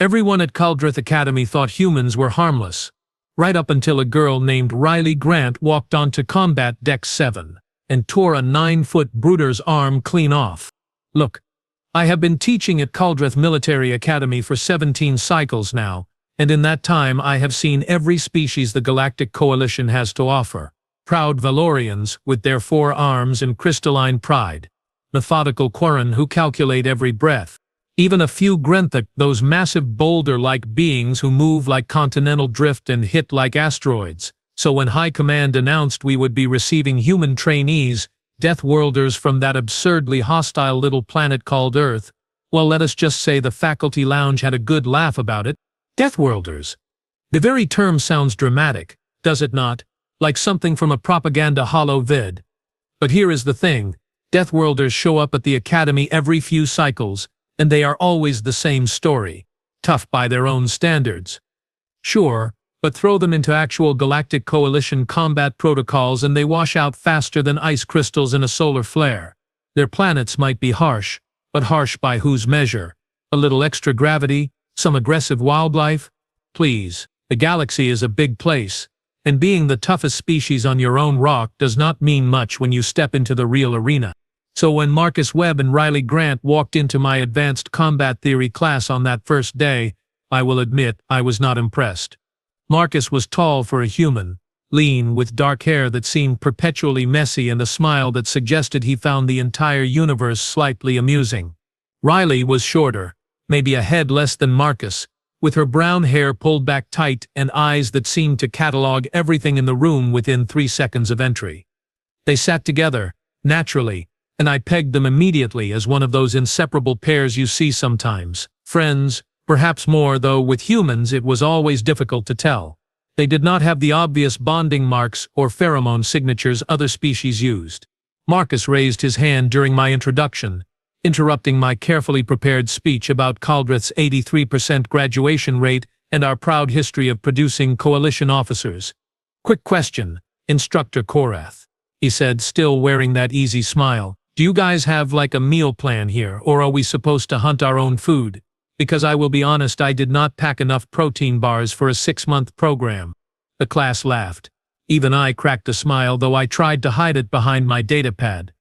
Everyone at Caldrith Academy thought humans were harmless, right up until a girl named Riley Grant walked onto Combat Deck 7 and tore a 9-foot brooder's arm clean off. Look, I have been teaching at Caldrith Military Academy for 17 cycles now, and in that time I have seen every species the Galactic Coalition has to offer. Proud Valorians, with their 4 arms and crystalline pride. Methodical Quarren who calculate every breath. Even a few Grenthak, those massive boulder-like beings who move like continental drift and hit like asteroids. So when High Command announced we would be receiving human trainees, Deathworlders from that absurdly hostile little planet called Earth, well, let us just say the faculty lounge had a good laugh about it. Deathworlders. The very term sounds dramatic, does it not? Like something from a propaganda holo vid. But here is the thing, Deathworlders show up at the Academy every few cycles, and they are always the same story. Tough by their own standards. Sure, but throw them into actual Galactic Coalition combat protocols and they wash out faster than ice crystals in a solar flare. Their planets might be harsh, but harsh by whose measure? A little extra gravity? Some aggressive wildlife? Please, the galaxy is a big place, and being the toughest species on your own rock does not mean much when you step into the real arena. So when Marcus Webb and Riley Grant walked into my advanced combat theory class on that first day, I will admit I was not impressed. Marcus was tall for a human, lean with dark hair that seemed perpetually messy and a smile that suggested he found the entire universe slightly amusing. Riley was shorter, maybe a head less than Marcus, with her brown hair pulled back tight and eyes that seemed to catalog everything in the room within 3 seconds of entry. They sat together, naturally, and I pegged them immediately as one of those inseparable pairs you see sometimes. Friends, perhaps more, though with humans it was always difficult to tell. They did not have the obvious bonding marks or pheromone signatures other species used. Marcus raised his hand during my introduction, interrupting my carefully prepared speech about Caldrith's 83% graduation rate and our proud history of producing coalition officers. "Quick question, Instructor Korath," he said, still wearing that easy smile. "Do you guys have like a meal plan here, or are we supposed to hunt our own food? Because I will be honest, I did not pack enough protein bars for a 6-month program." The class laughed. Even I cracked a smile, though I tried to hide it behind my datapad.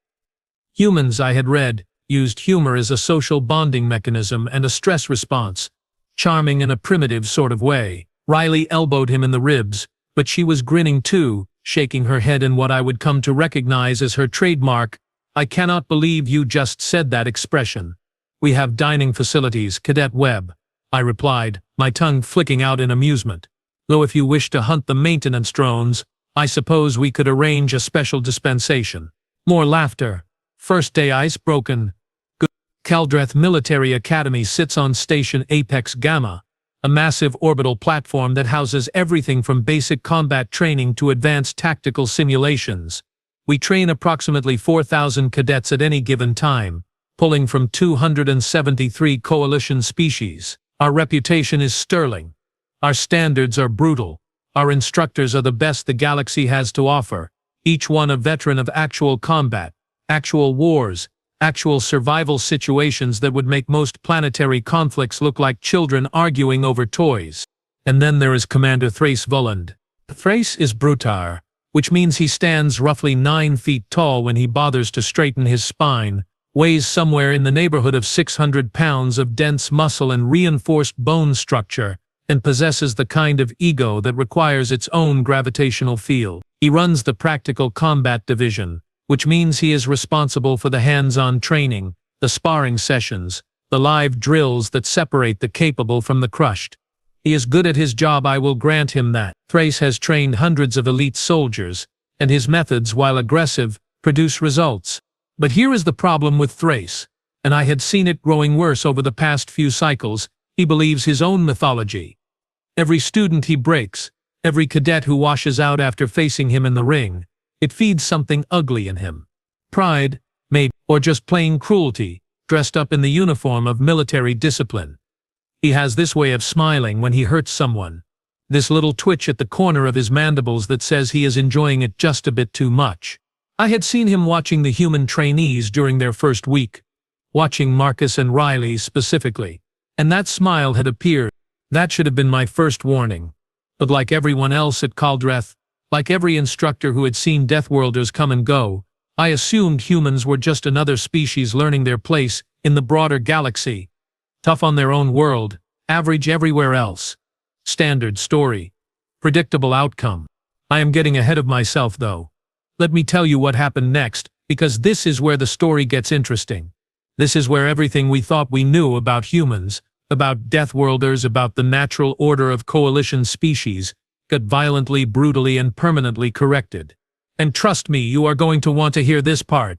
Humans, I had read, used humor as a social bonding mechanism and a stress response. Charming in a primitive sort of way. Riley elbowed him in the ribs, but she was grinning too, shaking her head in what I would come to recognize as her trademark, "I cannot believe you just said that" expression. "We have dining facilities, Cadet Webb," I replied, my tongue flicking out in amusement. "Though if you wish to hunt the maintenance drones, I suppose we could arrange a special dispensation." More laughter. First day ice broken. Good. Caldrith Military Academy sits on Station Apex Gamma, a massive orbital platform that houses everything from basic combat training to advanced tactical simulations. We train approximately 4,000 cadets at any given time, pulling from 273 coalition species. Our reputation is sterling. Our standards are brutal. Our instructors are the best the galaxy has to offer, each one a veteran of actual combat, actual wars, actual survival situations that would make most planetary conflicts look like children arguing over toys. And then there is Commander Thrace Volland. Thrace is Brutar, which means he stands roughly 9 feet tall when he bothers to straighten his spine, weighs somewhere in the neighborhood of 600 pounds of dense muscle and reinforced bone structure, and possesses the kind of ego that requires its own gravitational field. He runs the Practical Combat Division, which means he is responsible for the hands-on training, the sparring sessions, the live drills that separate the capable from the crushed. He is good at his job, I will grant him that. Thrace has trained hundreds of elite soldiers, and his methods, while aggressive, produce results. But here is the problem with Thrace, and I had seen it growing worse over the past few cycles. He believes his own mythology. Every student he breaks, every cadet who washes out after facing him in the ring, it feeds something ugly in him. Pride, maybe, or just plain cruelty, dressed up in the uniform of military discipline. He has this way of smiling when he hurts someone, this little twitch at the corner of his mandibles that says he is enjoying it just a bit too much. I had seen him watching the human trainees during their first week, watching Marcus and Riley specifically, And that smile had appeared. That should have been my first warning. But like everyone else at Caldreth, like every instructor who had seen Deathworlders come and go, I assumed humans were just another species learning their place in the broader galaxy. Tough on their own world, average everywhere else. Standard story. Predictable outcome. I am getting ahead of myself though. Let me tell you what happened next, because this is where the story gets interesting. This is where everything we thought we knew about humans, about Deathworlders, about the natural order of coalition species, got violently, brutally, and permanently corrected. And trust me, you are going to want to hear this part.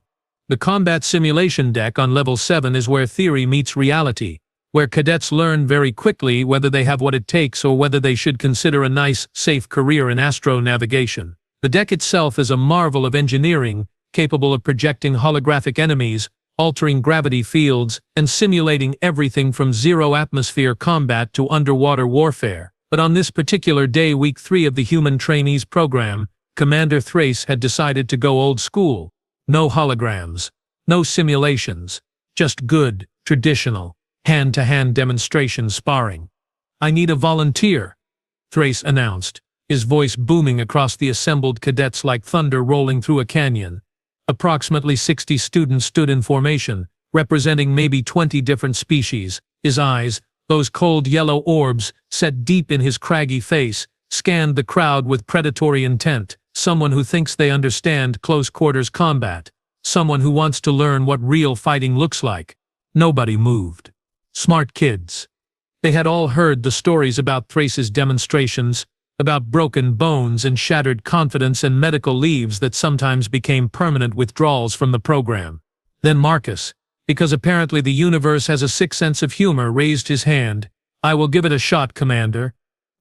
The combat simulation deck on level 7 is where theory meets reality, where cadets learn very quickly whether they have what it takes or whether they should consider a nice, safe career in astro-navigation. The deck itself is a marvel of engineering, capable of projecting holographic enemies, altering gravity fields, and simulating everything from zero-atmosphere combat to underwater warfare. But on this particular day, week 3 of the Human Trainees program, Commander Thrace had decided to go old school. No holograms, no simulations, just good, traditional, hand-to-hand demonstration sparring. "I need a volunteer," Thrace announced, his voice booming across the assembled cadets like thunder rolling through a canyon. Approximately 60 students stood in formation, representing maybe 20 different species. His eyes, those cold yellow orbs set deep in his craggy face, scanned the crowd with predatory intent. Someone who thinks they understand close-quarters combat. Someone who wants to learn what real fighting looks like. Nobody moved. Smart kids. They had all heard the stories about Thrace's demonstrations, about broken bones and shattered confidence and medical leaves that sometimes became permanent withdrawals from the program. Then Marcus, because apparently the universe has a sick sense of humor, raised his hand. "I will give it a shot, Commander."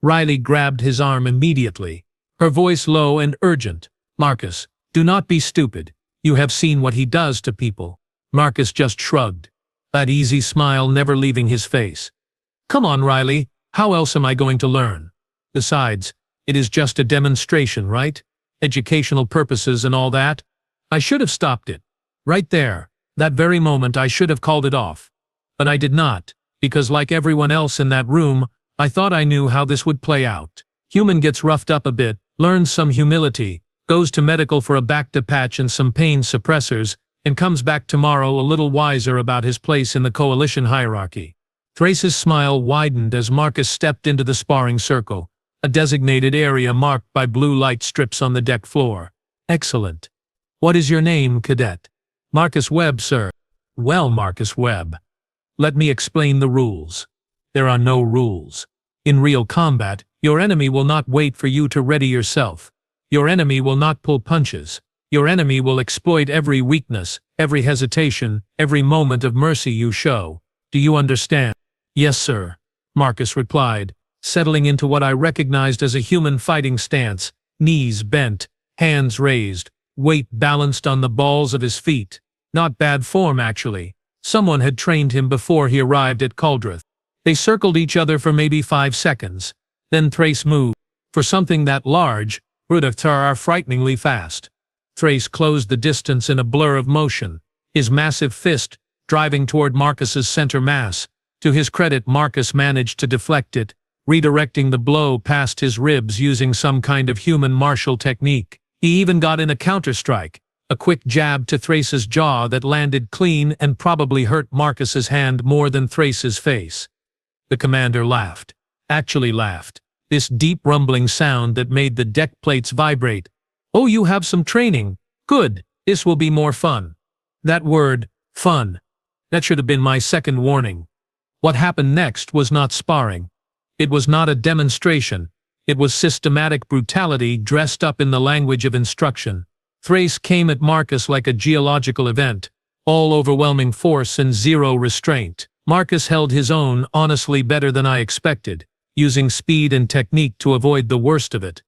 Riley grabbed his arm immediately, her voice low and urgent. "Marcus, do not be stupid. You have seen what he does to people." Marcus just shrugged, that easy smile never leaving his face. "Come on, Riley, how else am I going to learn? Besides, it is just a demonstration, right? Educational purposes and all that." I should have stopped it. Right there, that very moment I should have called it off. But I did not, because like everyone else in that room, I thought I knew how this would play out. Human gets roughed up a bit, learns some humility, goes to medical for a back-to-patch and some pain suppressors, and comes back tomorrow a little wiser about his place in the coalition hierarchy. Thrace's smile widened as Marcus stepped into the sparring circle, a designated area marked by blue light strips on the deck floor. "Excellent. What is your name, cadet?" "Marcus Webb, sir." "Well, Marcus Webb, let me explain the rules." There are no rules. In real combat, your enemy will not wait for you to ready yourself. Your enemy will not pull punches. Your enemy will exploit every weakness, every hesitation, every moment of mercy you show. Do you understand? "Yes, sir," Marcus replied, settling into what I recognized as a human fighting stance, knees bent, hands raised, weight balanced on the balls of his feet. Not bad form, actually. Someone had trained him before he arrived at Caldreth. They circled each other for maybe 5 seconds. Then Thrace moved. For something that large, Rudaftar are frighteningly fast. Thrace closed the distance in a blur of motion, his massive fist driving toward Marcus's center mass. To his credit, Marcus managed to deflect it, redirecting the blow past his ribs using some kind of human martial technique. He even got in a counter-strike, a quick jab to Thrace's jaw that landed clean and probably hurt Marcus's hand more than Thrace's face. The commander laughed. Actually laughed. This deep rumbling sound that made the deck plates vibrate. "Oh, you have some training. Good. This will be more fun." That word, fun. That should have been my second warning. What happened next was not sparring. It was not a demonstration. It was systematic brutality dressed up in the language of instruction. Thrace came at Marcus like a geological event, all-overwhelming force and zero restraint. Marcus held his own honestly better than I expected, using speed and technique to avoid the worst of it.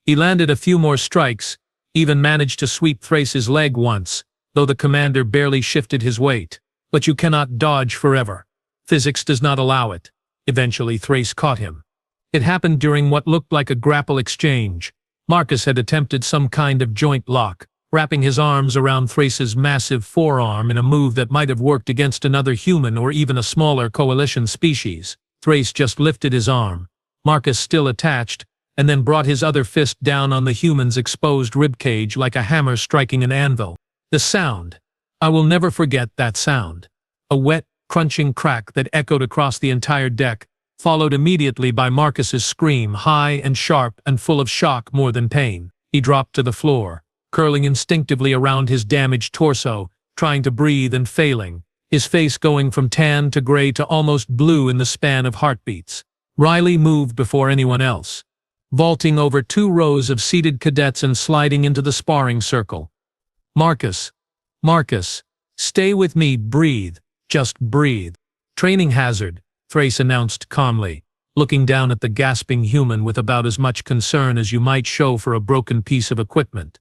He landed a few more strikes, even managed to sweep Thrace's leg once, though the commander barely shifted his weight. But you cannot dodge forever. Physics does not allow it. Eventually Thrace caught him. It happened during what looked like a grapple exchange. Marcus had attempted some kind of joint lock, wrapping his arms around Thrace's massive forearm in a move that might have worked against another human or even a smaller coalition species. Thrace just lifted his arm, Marcus still attached, and then brought his other fist down on the human's exposed ribcage like a hammer striking an anvil. The sound. I will never forget that sound. A wet, crunching crack that echoed across the entire deck, followed immediately by Marcus's scream, high and sharp and full of shock more than pain. He dropped to the floor, curling instinctively around his damaged torso, trying to breathe and failing, his face going from tan to gray to almost blue in the span of heartbeats. Riley moved before anyone else, vaulting over 2 rows of seated cadets and sliding into the sparring circle. Marcus, stay with me, breathe, just breathe. Training hazard, Thrace announced calmly, looking down at the gasping human with about as much concern as you might show for a broken piece of equipment.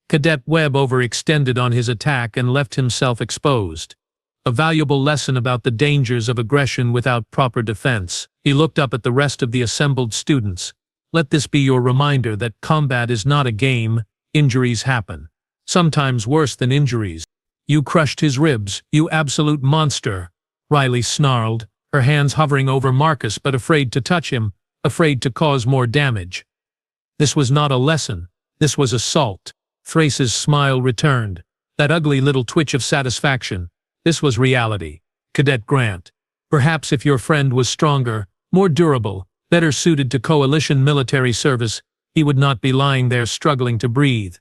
Cadet Webb overextended on his attack and left himself exposed. A valuable lesson about the dangers of aggression without proper defense. He looked up at the rest of the assembled students. Let this be your reminder that combat is not a game. Injuries happen. Sometimes worse than injuries. You crushed his ribs, you absolute monster, Riley snarled, her hands hovering over Marcus but afraid to touch him, afraid to cause more damage. This was not a lesson. This was assault. Thrace's smile returned, that ugly little twitch of satisfaction. This was reality. Cadet Grant. Perhaps if your friend was stronger, more durable, better suited to coalition military service, he would not be lying there struggling to breathe.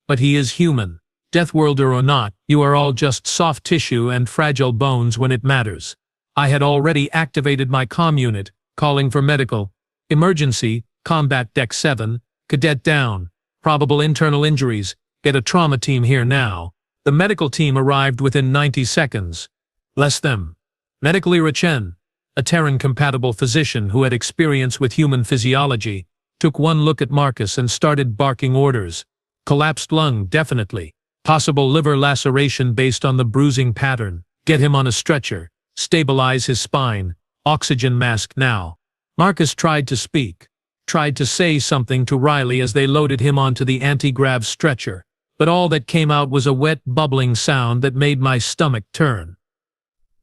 But he is human. Deathworlder or not, you are all just soft tissue and fragile bones when it matters. I had already activated my comm unit, calling for medical. Emergency, Combat Deck 7, Cadet down. Probable internal injuries. Get a trauma team here now. The medical team arrived within 90 seconds. Bless them. Medical Chen, a Terran-compatible physician who had experience with human physiology, took one look at Marcus and started barking orders. Collapsed lung, definitely. Possible liver laceration based on the bruising pattern. Get him on a stretcher. Stabilize his spine. Oxygen mask now. Marcus tried to speak, tried to say something to Riley as they loaded him onto the anti-grav stretcher, but all that came out was a wet, bubbling sound that made my stomach turn.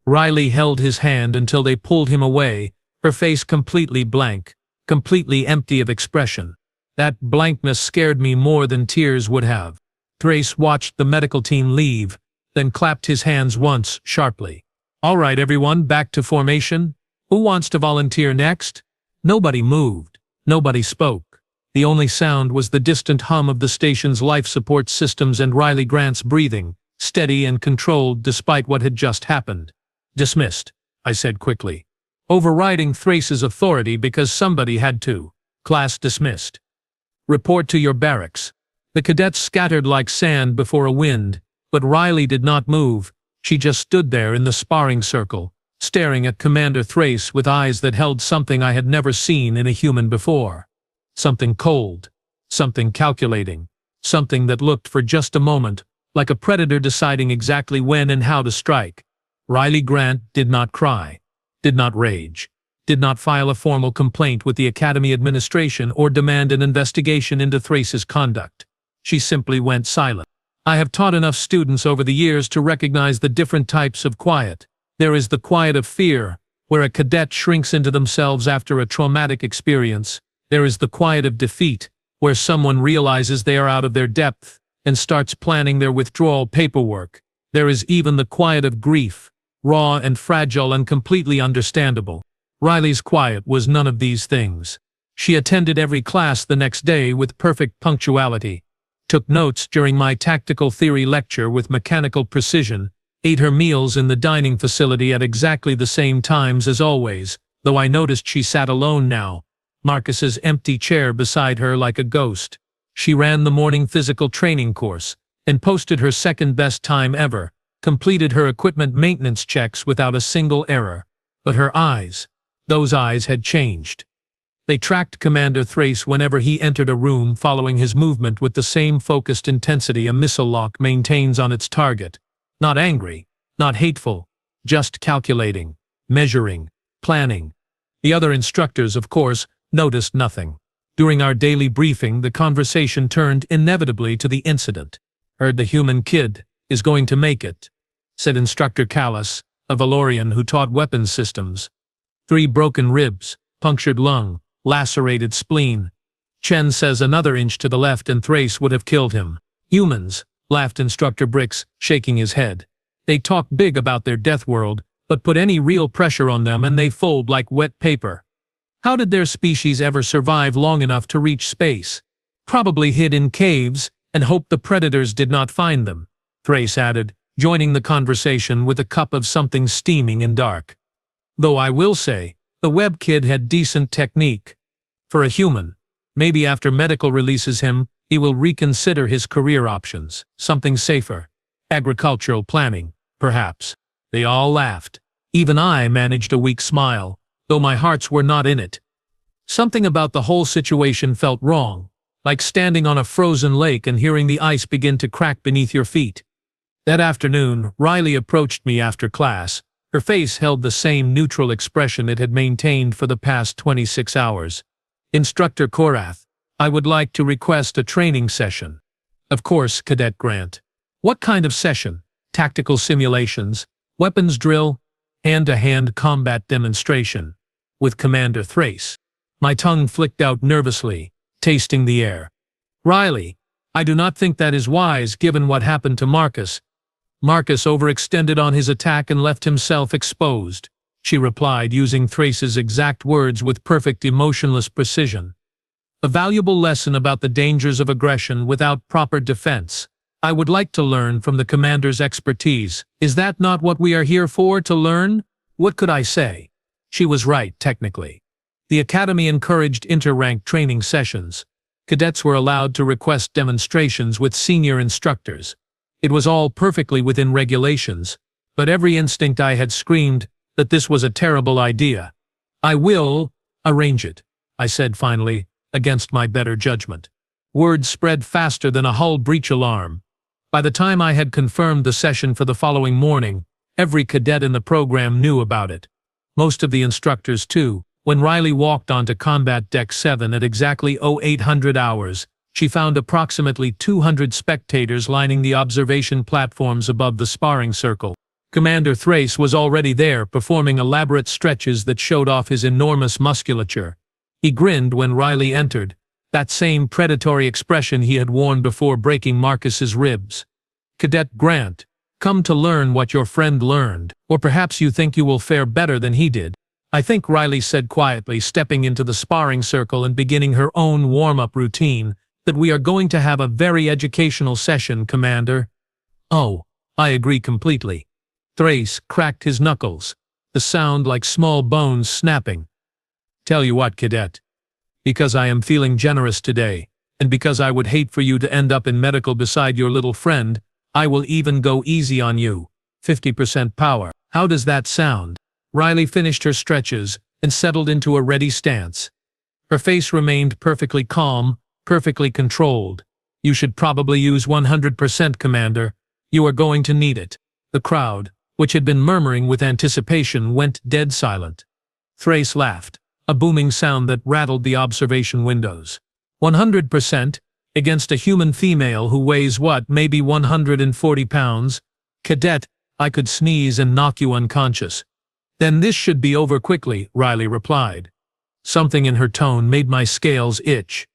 Riley held his hand until they pulled him away, her face completely blank, completely empty of expression. That blankness scared me more than tears would have. Thrace watched the medical team leave, then clapped his hands once, sharply. All right, everyone, back to formation. Who wants to volunteer next? Nobody moved. Nobody spoke. The only sound was the distant hum of the station's life support systems and Riley Grant's breathing, steady and controlled despite what had just happened. Dismissed, I said quickly, overriding Thrace's authority because somebody had to. Class dismissed. Report to your barracks. The cadets scattered like sand before a wind, but Riley did not move. She just stood there in the sparring circle, staring at Commander Thrace with eyes that held something I had never seen in a human before. Something cold, something calculating, something that looked for just a moment like a predator deciding exactly when and how to strike. Riley Grant did not cry, did not rage, did not file a formal complaint with the Academy administration or demand an investigation into Thrace's conduct. She simply went silent. I have taught enough students over the years to recognize the different types of quiet. There is the quiet of fear, where a cadet shrinks into themselves after a traumatic experience. There is the quiet of defeat, where someone realizes they are out of their depth and starts planning their withdrawal paperwork. There is even the quiet of grief, raw and fragile and completely understandable. Riley's quiet was none of these things. She attended every class the next day with perfect punctuality, took notes during my tactical theory lecture with mechanical precision, ate her meals in the dining facility at exactly the same times as always, though I noticed she sat alone now, Marcus's empty chair beside her like a ghost. She ran the morning physical training course and posted her second-best time ever, completed her equipment maintenance checks without a single error. But her eyes, those eyes had changed. They tracked Commander Thrace whenever he entered a room, following his movement with the same focused intensity a missile lock maintains on its target. Not angry, not hateful, just calculating, measuring, planning. The other instructors, of course, noticed nothing. During our daily briefing, the conversation turned inevitably to the incident. "Heard the human kid is going to make it," said Instructor Callis, a Valorian who taught weapons systems. 3 broken ribs, punctured lung, lacerated spleen. Chen says another inch to the left and Thrace would have killed him. "Humans," laughed Instructor Bricks, shaking his head. "They talk big about their Deathworld, but put any real pressure on them and they fold like wet paper. How did their species ever survive long enough to reach space? Probably hid in caves and hoped the predators did not find them," Thrace added, joining the conversation with a cup of something steaming and dark. "Though I will say, the web kid had decent technique. For a human, maybe after medical releases him, he will reconsider his career options. Something safer. Agricultural planning, perhaps." They all laughed. Even I managed a weak smile, though my hearts were not in it. Something about the whole situation felt wrong, like standing on a frozen lake and hearing the ice begin to crack beneath your feet. That afternoon, Riley approached me after class. Her face held the same neutral expression it had maintained for the past 26 hours. "Instructor Korath, I would like to request a training session." "Of course, Cadet Grant. What kind of session? Tactical simulations, weapons drill, hand-to-hand combat demonstration?" With Commander Thrace. My tongue flicked out nervously, tasting the air. "Riley, I do not think that is wise given what happened to Marcus." "Marcus overextended on his attack and left himself exposed," she replied, using Thrace's exact words with perfect emotionless precision. "A valuable lesson about the dangers of aggression without proper defense. I would like to learn from the commander's expertise. Is that not what we are here for, to learn?" What could I say? She was right, technically. The academy encouraged inter-rank training sessions. Cadets were allowed to request demonstrations with senior instructors. It was all perfectly within regulations, but every instinct I had screamed that this was a terrible idea. "I will arrange it," I said finally, against my better judgment. Word spread faster than a hull breach alarm. By the time I had confirmed the session for the following morning, every cadet in the program knew about it. Most of the instructors too. When Riley walked onto Combat Deck 7 at exactly 0800 hours, she found approximately 200 spectators lining the observation platforms above the sparring circle. Commander Thrace was already there, performing elaborate stretches that showed off his enormous musculature. He grinned when Riley entered, that same predatory expression he had worn before breaking Marcus's ribs. "Cadet Grant, come to learn what your friend learned, or perhaps you think you will fare better than he did." "I think," Riley said quietly, stepping into the sparring circle and beginning her own warm-up routine, "that we are going to have a very educational session, Commander." "Oh, I agree completely." Thrace cracked his knuckles, the sound like small bones snapping. "Tell you what, Cadet. Because I am feeling generous today, and because I would hate for you to end up in medical beside your little friend, I will even go easy on you. 50% power. How does that sound?" Riley finished her stretches and settled into a ready stance. Her face remained perfectly calm, perfectly controlled. "You should probably use 100%, Commander. You are going to need it." The crowd, which had been murmuring with anticipation, went dead silent. Thrace laughed, a booming sound that rattled the observation windows. 100%? Against a human female who weighs what, maybe 140 pounds? "Cadet, I could sneeze and knock you unconscious." "Then this should be over quickly," Riley replied. Something in her tone made my scales itch.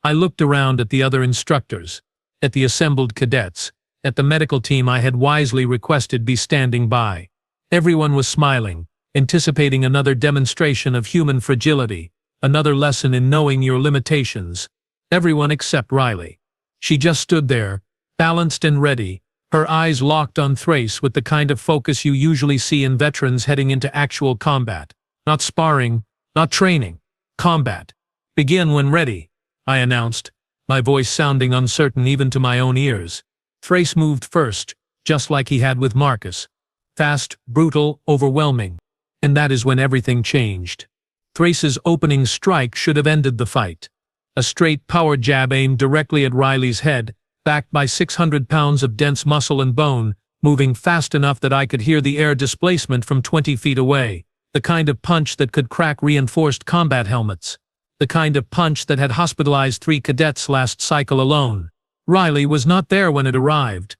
I looked around at the other instructors, at the assembled cadets, at the medical team I had wisely requested be standing by. Everyone was smiling, anticipating another demonstration of human fragility, another lesson in knowing your limitations. Everyone except Riley. She just stood there, balanced and ready, her eyes locked on Thrace with the kind of focus you usually see in veterans heading into actual combat. Not sparring, not training. Combat. "Begin when ready," I announced, my voice sounding uncertain even to my own ears. Thrace moved first, just like he had with Marcus. Fast, brutal, overwhelming. And that is when everything changed. Thrace's opening strike should have ended the fight. A straight power jab aimed directly at Riley's head, backed by 600 pounds of dense muscle and bone, moving fast enough that I could hear the air displacement from 20 feet away. The kind of punch that could crack reinforced combat helmets. The kind of punch that had hospitalized 3 cadets last cycle alone. Riley was not there when it arrived.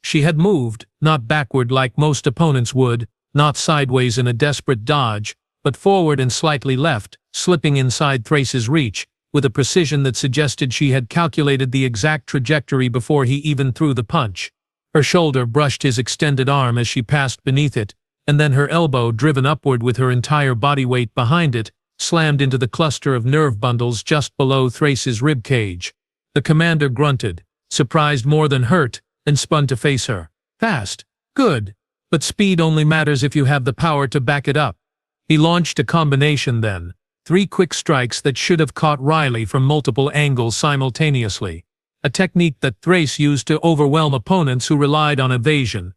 She had moved, not backward like most opponents would, not sideways in a desperate dodge, but forward and slightly left, slipping inside Thrace's reach, with a precision that suggested she had calculated the exact trajectory before he even threw the punch. Her shoulder brushed his extended arm as she passed beneath it, and then her elbow, driven upward with her entire body weight behind it, slammed into the cluster of nerve bundles just below Thrace's rib cage. The commander grunted, surprised more than hurt, and spun to face her. Fast. Good. But speed only matters if you have the power to back it up. He launched a combination then. 3 quick strikes that should have caught Riley from multiple angles simultaneously. A technique that Thrace used to overwhelm opponents who relied on evasion.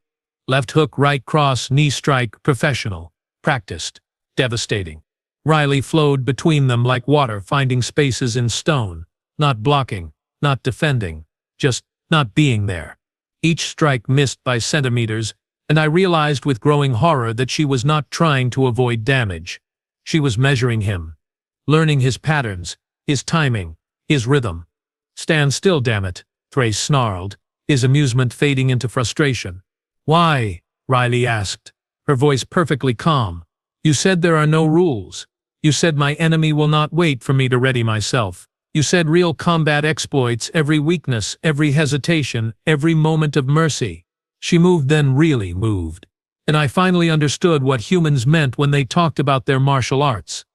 Left hook, right cross, knee strike, professional. Practiced. Devastating. Riley flowed between them like water finding spaces in stone. Not blocking, not defending, just not being there. Each strike missed by centimeters, and I realized with growing horror that she was not trying to avoid damage. She was measuring him. Learning his patterns, his timing, his rhythm. Stand still, damn it, Thrace snarled, his amusement fading into frustration. Why? Riley asked, her voice perfectly calm. You said there are no rules. You said my enemy will not wait for me to ready myself. You said real combat exploits every weakness, every hesitation, every moment of mercy. She moved, then really moved. And I finally understood what humans meant when they talked about their martial arts.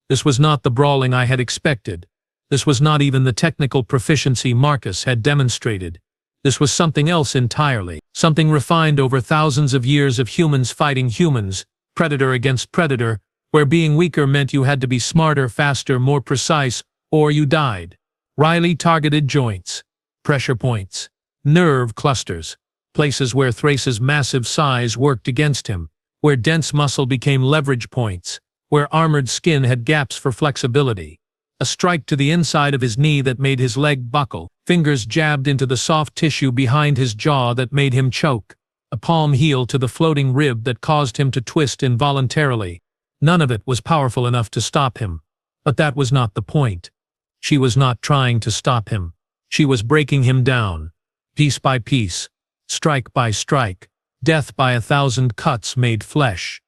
This was not the brawling I had expected. This was not even the technical proficiency Marcus had demonstrated. This was something else entirely, something refined over thousands of years of humans fighting humans, predator against predator, where being weaker meant you had to be smarter, faster, more precise, or you died. Riley targeted joints, pressure points, nerve clusters, places where Thrace's massive size worked against him, where dense muscle became leverage points, where armored skin had gaps for flexibility. A strike to the inside of his knee that made his leg buckle, fingers jabbed into the soft tissue behind his jaw that made him choke, a palm heel to the floating rib that caused him to twist involuntarily. None of it was powerful enough to stop him. But that was not the point. She was not trying to stop him. She was breaking him down, piece by piece, strike by strike, death by 1,000 cuts made flesh.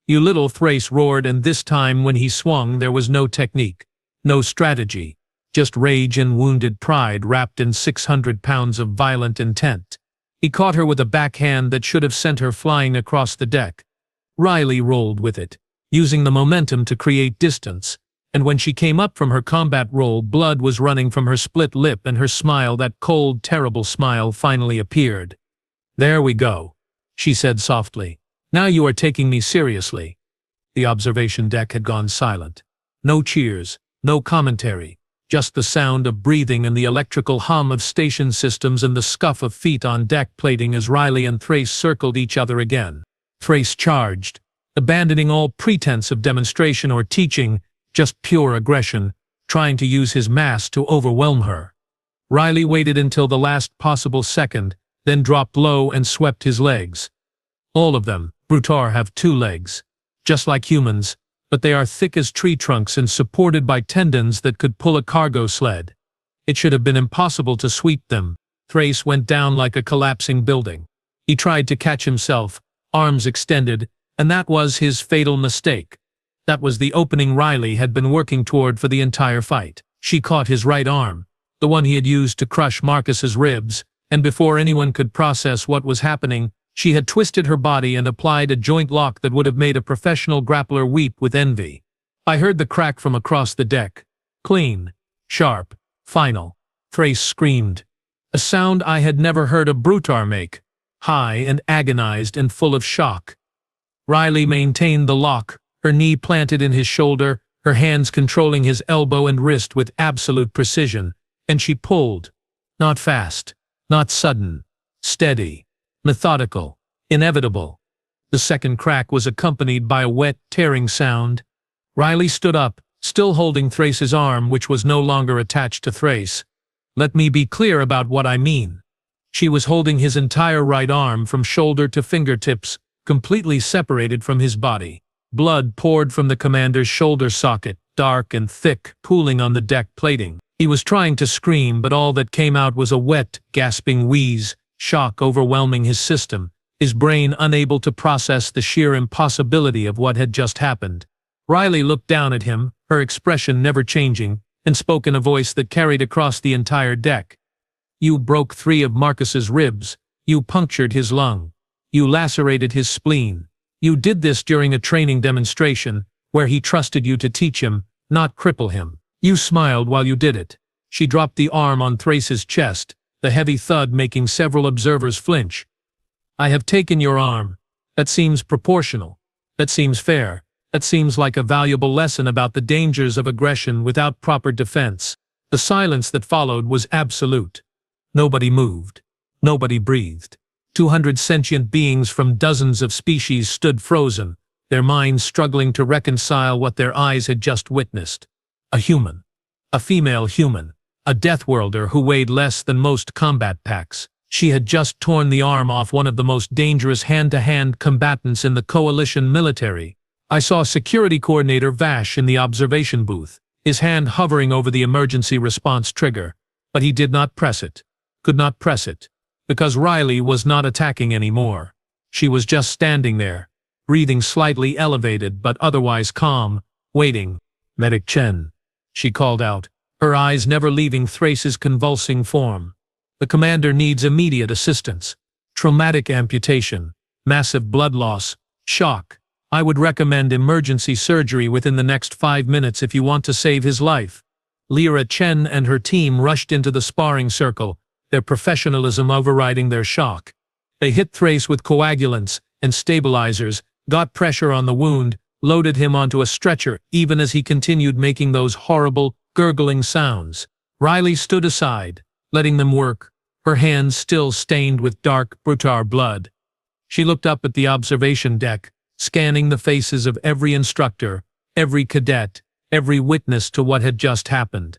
You little, Thrace roared, and this time when he swung there was no technique, no strategy, just rage and wounded pride wrapped in 600 pounds of violent intent. He caught her with a backhand that should have sent her flying across the deck. Riley rolled with it, using the momentum to create distance, and when she came up from her combat roll, blood was running from her split lip and her smile, that cold, terrible smile, finally appeared. There we go, she said softly. Now you are taking me seriously. The observation deck had gone silent. No cheers, no commentary, just the sound of breathing and the electrical hum of station systems and the scuff of feet on deck plating as Riley and Thrace circled each other again. Thrace charged, abandoning all pretense of demonstration or teaching, just pure aggression, trying to use his mass to overwhelm her. Riley waited until the last possible second, then dropped low and swept his legs. All of them, Brutar, have 2 legs. Just like humans, but they are thick as tree trunks and supported by tendons that could pull a cargo sled. It should have been impossible to sweep them. Thrace went down like a collapsing building. He tried to catch himself, arms extended, and that was his fatal mistake. That was the opening Riley had been working toward for the entire fight. She caught his right arm, the one he had used to crush Marcus's ribs, and before anyone could process what was happening, she had twisted her body and applied a joint lock that would have made a professional grappler weep with envy. I heard the crack from across the deck. Clean, sharp, final. Thrace screamed. A sound I had never heard a Brutar make, high and agonized and full of shock. Riley maintained the lock, her knee planted in his shoulder, her hands controlling his elbow and wrist with absolute precision, and she pulled. Not fast, not sudden, steady, methodical, inevitable. The second crack was accompanied by a wet, tearing sound. Riley stood up, still holding Thrace's arm, which was no longer attached to Thrace. Let me be clear about what I mean. She was holding his entire right arm from shoulder to fingertips, completely separated from his body. Blood poured from the commander's shoulder socket, dark and thick, pooling on the deck plating. He was trying to scream, but all that came out was a wet, gasping wheeze, shock overwhelming his system, his brain unable to process the sheer impossibility of what had just happened. Riley looked down at him, her expression never changing, and spoke in a voice that carried across the entire deck. "You broke 3 of Marcus's ribs. You punctured his lung. You lacerated his spleen. You did this during a training demonstration, where he trusted you to teach him, not cripple him. You smiled while you did it." She dropped the arm on Thrace's chest, the heavy thud making several observers flinch. "I have taken your arm. That seems proportional. That seems fair. That seems like a valuable lesson about the dangers of aggression without proper defense." The silence that followed was absolute. Nobody moved. Nobody breathed. 200 sentient beings from dozens of species stood frozen, their minds struggling to reconcile what their eyes had just witnessed. A human. A female human. A Deathworlder who weighed less than most combat packs. She had just torn the arm off one of the most dangerous hand-to-hand combatants in the Coalition military. I saw Security Coordinator Vash in the observation booth, his hand hovering over the emergency response trigger, but he did not press it. Could not press it. Because Riley was not attacking anymore. She was just standing there, breathing slightly elevated but otherwise calm, waiting. "Medic Chen," she called out, her eyes never leaving Thrace's convulsing form. "The commander needs immediate assistance. Traumatic amputation, massive blood loss, shock. I would recommend emergency surgery within the next 5 minutes if you want to save his life." Lyra Chen and her team rushed into the sparring circle, their professionalism overriding their shock. They hit Thrace with coagulants and stabilizers, got pressure on the wound, loaded him onto a stretcher even as he continued making those horrible, gurgling sounds. Riley stood aside, letting them work, her hands still stained with dark, brutar blood. She looked up at the observation deck, scanning the faces of every instructor, every cadet, every witness to what had just happened.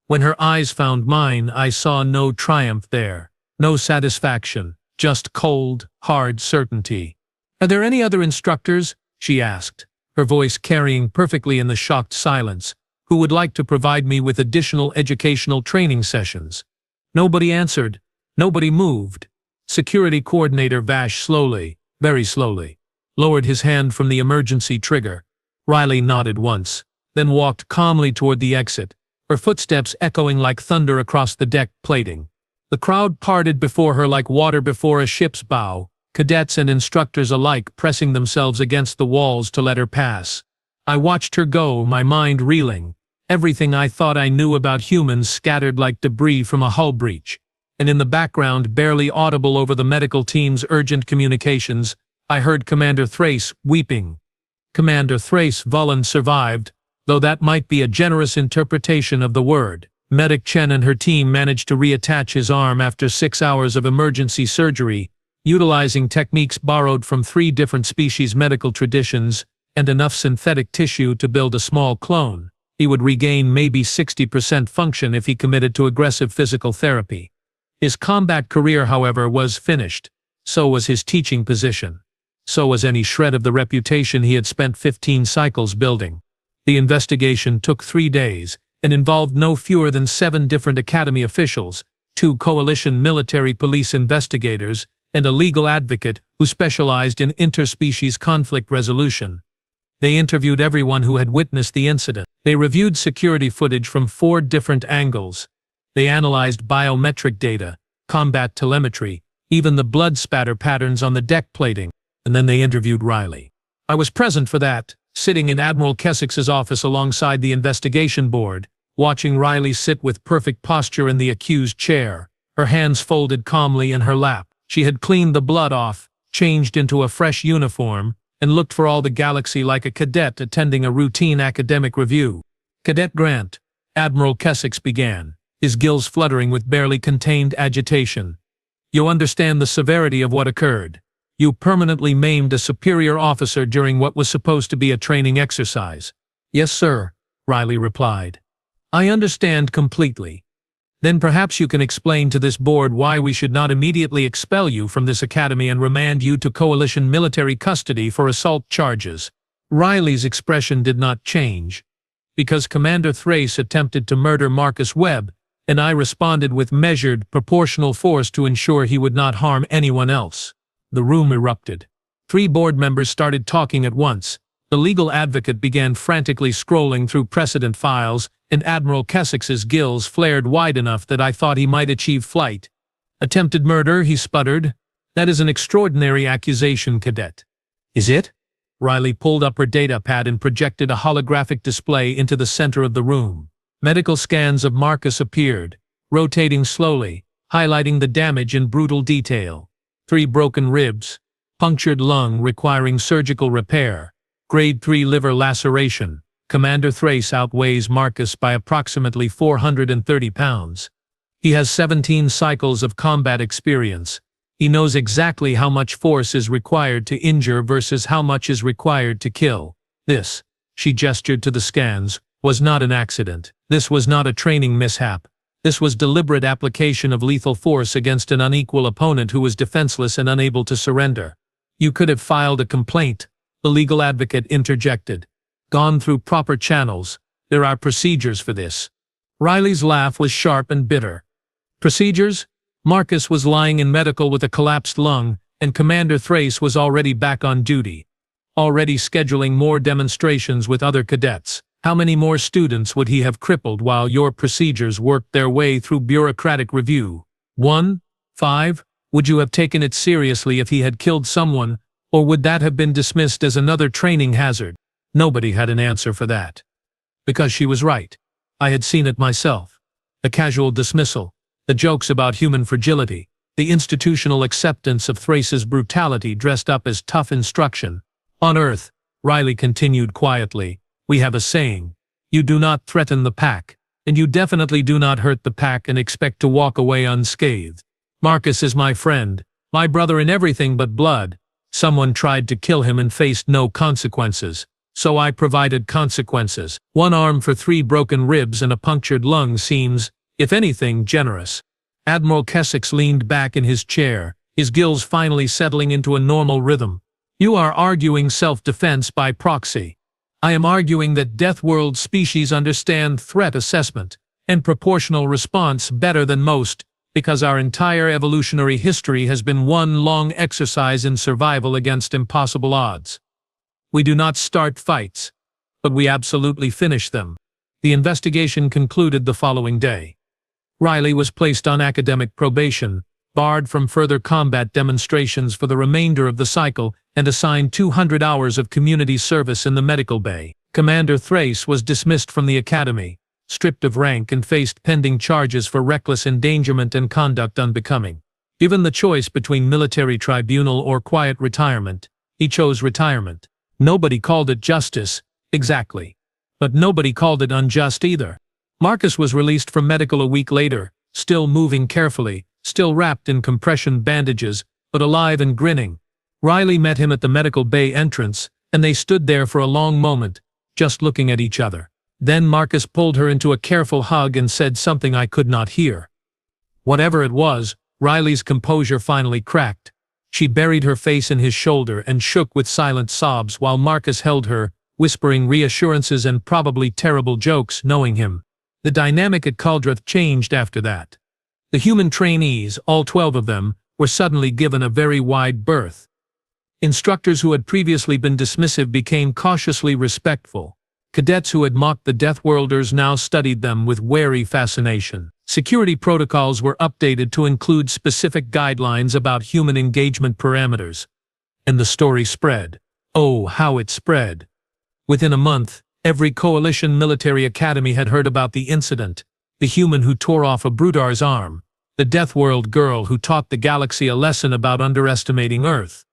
When her eyes found mine, I saw no triumph there, no satisfaction, just cold, hard certainty. "Are there any other instructors?" she asked, her voice carrying perfectly in the shocked silence, "who would like to provide me with additional educational training sessions?" Nobody answered. Nobody moved. Security Coordinator Vash slowly, very slowly, lowered his hand from the emergency trigger. Riley nodded once, then walked calmly toward the exit, her footsteps echoing like thunder across the deck plating. The crowd parted before her like water before a ship's bow, cadets and instructors alike pressing themselves against the walls to let her pass. I watched her go, my mind reeling, everything I thought I knew about humans scattered like debris from a hull breach. And in the background, barely audible over the medical team's urgent communications, I heard Commander Thrace weeping. Commander Thrace Vullen survived, though that might be a generous interpretation of the word. Medic Chen and her team managed to reattach his arm after 6 hours of emergency surgery, utilizing techniques borrowed from 3 different species' medical traditions and enough synthetic tissue to build a small clone. He would regain maybe 60% function if he committed to aggressive physical therapy. His combat career, however, was finished. So was his teaching position. So was any shred of the reputation he had spent 15 cycles building. The investigation took 3 days and involved no fewer than 7 different Academy officials, 2 Coalition military police investigators, and a legal advocate who specialized in interspecies conflict resolution. They interviewed everyone who had witnessed the incident. They reviewed security footage from 4 different angles. They analyzed biometric data, combat telemetry, even the blood spatter patterns on the deck plating, and then they interviewed Riley. I was present for that, sitting in Admiral Kessix's office alongside the investigation board, watching Riley sit with perfect posture in the accused chair, her hands folded calmly in her lap. She had cleaned the blood off, changed into a fresh uniform, and looked for all the galaxy like a cadet attending a routine academic review. "Cadet Grant," Admiral Kessix began, his gills fluttering with barely contained agitation. "You understand the severity of what occurred. You permanently maimed a superior officer during what was supposed to be a training exercise." "Yes, sir," Riley replied. "I understand completely. Then perhaps you can explain to this board why we should not immediately expel you from this academy and remand you to Coalition military custody for assault charges." Riley's expression did not change. because Commander Thrace attempted to murder Marcus Webb, and I responded with measured, proportional force to ensure he would not harm anyone else. The room erupted. 3 board members started talking at once. The legal advocate began frantically scrolling through precedent files, and Admiral Kessix's gills flared wide enough that I thought he might achieve flight. "Attempted murder," he sputtered. "That is an extraordinary accusation, Cadet." "Is it?" Riley pulled up her data pad and projected a holographic display into the center of the room. Medical scans of Marcus appeared, rotating slowly, highlighting the damage in brutal detail. 3 broken ribs, punctured lung requiring surgical repair, grade 3 liver laceration. Commander Thrace outweighs Marcus by approximately 430 pounds. He has 17 cycles of combat experience. He knows exactly how much force is required to injure versus how much is required to kill. This, she gestured to the scans, was not an accident. This was not a training mishap. This was deliberate application of lethal force against an unequal opponent who was defenseless and unable to surrender. "You could have filed a complaint," the legal advocate interjected. "Gone through proper channels. There are procedures for this." Riley's laugh was sharp and bitter. Procedures? Marcus was lying in medical with a collapsed lung, and Commander Thrace was already back on duty. Already scheduling more demonstrations with other cadets. How many more students would he have crippled while your procedures worked their way through bureaucratic review? 1, 5? Would you have taken it seriously if he had killed someone, or would that have been dismissed as another training hazard? Nobody had an answer for that. Because she was right. I had seen it myself. The casual dismissal, the jokes about human fragility, the institutional acceptance of Thrace's brutality dressed up as tough instruction. On Earth, Riley continued quietly, we have a saying, you do not threaten the pack, and you definitely do not hurt the pack and expect to walk away unscathed. Marcus is my friend, my brother in everything but blood. Someone tried to kill him and faced no consequences, so I provided consequences. 1 arm for 3 broken ribs and a punctured lung seems, if anything, generous. Admiral Kessix leaned back in his chair, his gills finally settling into a normal rhythm. You are arguing self-defense by proxy. I am arguing that Deathworld species understand threat assessment and proportional response better than most, because our entire evolutionary history has been one long exercise in survival against impossible odds. We do not start fights, but we absolutely finish them. The investigation concluded the following day. Riley was placed on academic probation, barred from further combat demonstrations for the remainder of the cycle, and assigned 200 hours of community service in the medical bay. Commander Thrace was dismissed from the academy, stripped of rank and faced pending charges for reckless endangerment and conduct unbecoming. Given the choice between military tribunal or quiet retirement, he chose retirement. Nobody called it justice, exactly. But nobody called it unjust either. Marcus was released from medical a week later, still moving carefully, still wrapped in compression bandages, but alive and grinning. Riley met him at the medical bay entrance, and they stood there for a long moment, just looking at each other. Then Marcus pulled her into a careful hug and said something I could not hear. Whatever it was, Riley's composure finally cracked. She buried her face in his shoulder and shook with silent sobs while Marcus held her, whispering reassurances and probably terrible jokes, knowing him. The dynamic at Caldreth changed after that. The human trainees, all 12 of them, were suddenly given a very wide berth. Instructors who had previously been dismissive became cautiously respectful. Cadets who had mocked the Deathworlders now studied them with wary fascination. Security protocols were updated to include specific guidelines about human engagement parameters. And the story spread. Oh, how it spread. Within a month, every coalition military academy had heard about the incident. The human who tore off a Brudar's arm. The Deathworld girl who taught the galaxy a lesson about underestimating Earth.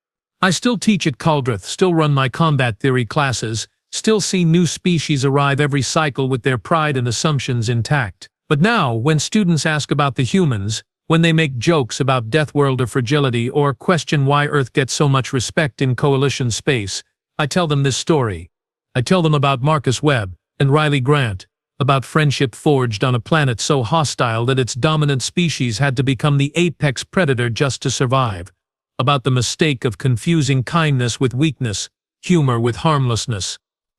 I still teach at Caldreth, still run my combat theory classes, still see new species arrive every cycle with their pride and assumptions intact. But now, when students ask about the humans, when they make jokes about Deathworlder fragility or question why Earth gets so much respect in coalition space, I tell them this story. I tell them about Marcus Webb and Riley Grant, about friendship forged on a planet so hostile that its dominant species had to become the apex predator just to survive, about the mistake of confusing kindness with weakness, humor with harmlessness.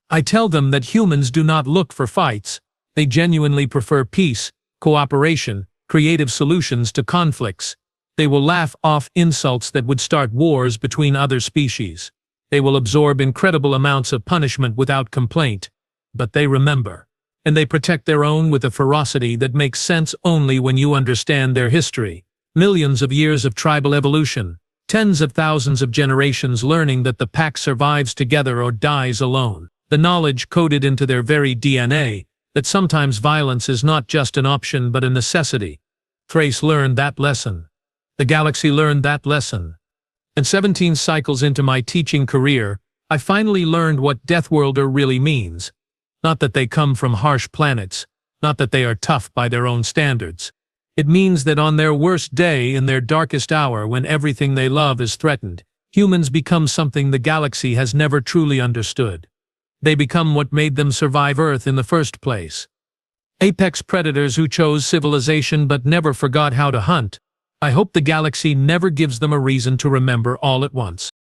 I tell them that humans do not look for fights, they genuinely prefer peace, cooperation, creative solutions to conflicts. They will laugh off insults that would start wars between other species. They will absorb incredible amounts of punishment without complaint, but they remember. And they protect their own with a ferocity that makes sense only when you understand their history. Millions of years of tribal evolution, tens of thousands of generations learning that the pack survives together or dies alone. The knowledge coded into their very DNA, that sometimes violence is not just an option but a necessity. Thrace learned that lesson. The galaxy learned that lesson. And 17 cycles into my teaching career, I finally learned what Deathworlder really means. Not that they come from harsh planets, not that they are tough by their own standards. It means that on their worst day, in their darkest hour, when everything they love is threatened, humans become something the galaxy has never truly understood. They become what made them survive Earth in the first place. Apex predators who chose civilization but never forgot how to hunt. I hope the galaxy never gives them a reason to remember all at once.